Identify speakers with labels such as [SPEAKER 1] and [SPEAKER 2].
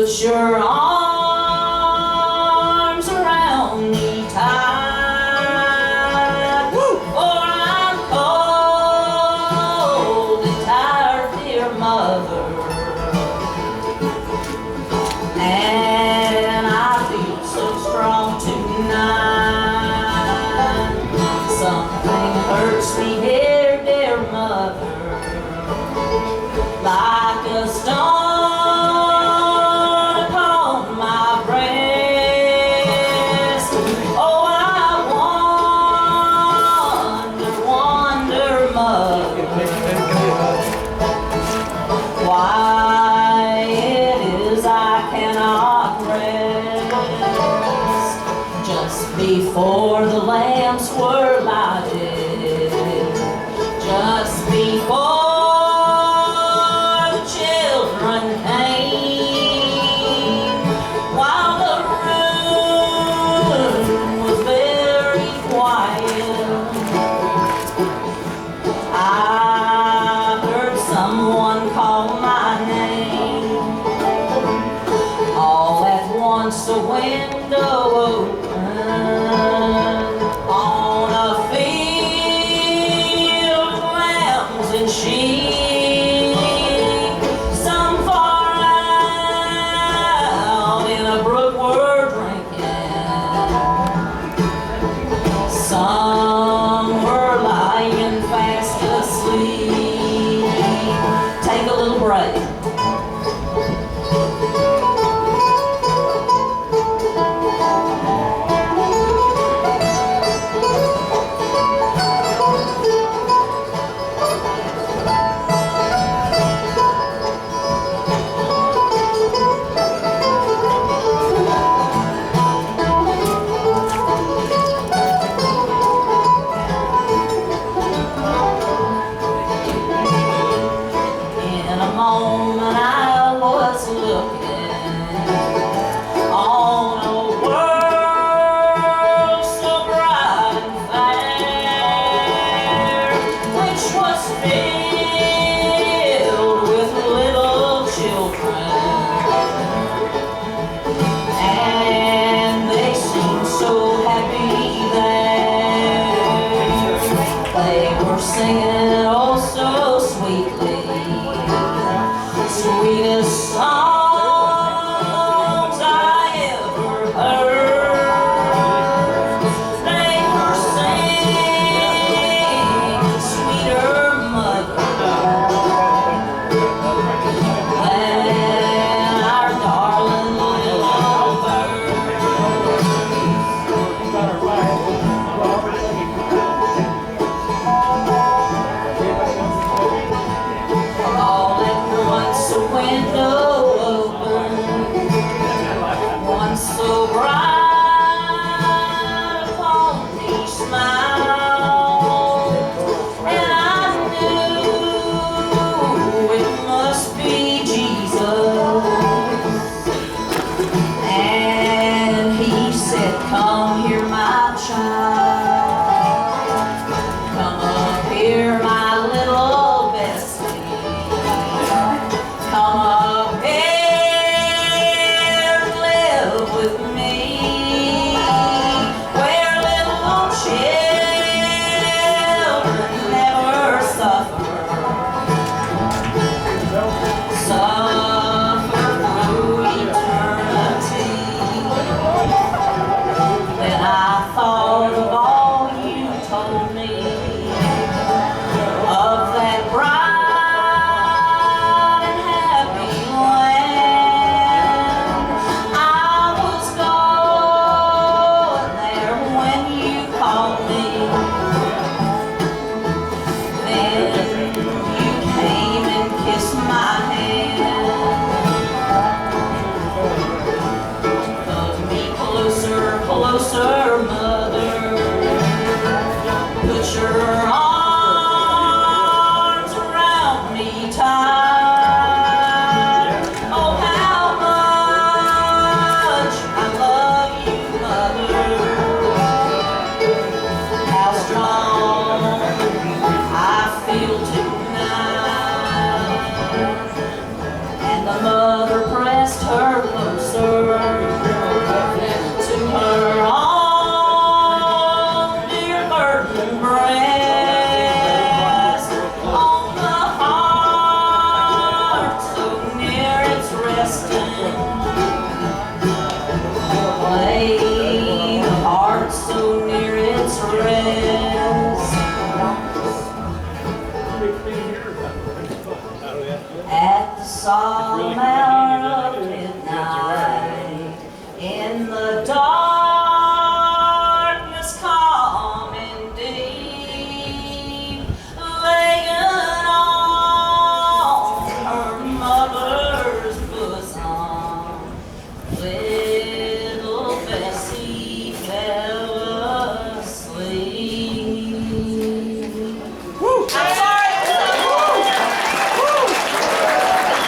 [SPEAKER 1] put your arms around me tight, for I'm cold and tired, dear mother, and I feel so strong tonight. Something hurts me here, dear mother, like a stone upon my breast. Oh, I wonder, mother, why it is I cannot rest just before the lambs were lighted, just before the window open on a field of lambs and sheep, some far out in a brook were drinking, some were lying fast asleep. Take a little break. Moment I was looking on a world so bright and fair, which was filled with little children, and they seemed so happy there. They were singing oh so sweetly, sweetest songs I ever heard. They were singing, sweeter mother, At the solemn hour of midnight, in the dark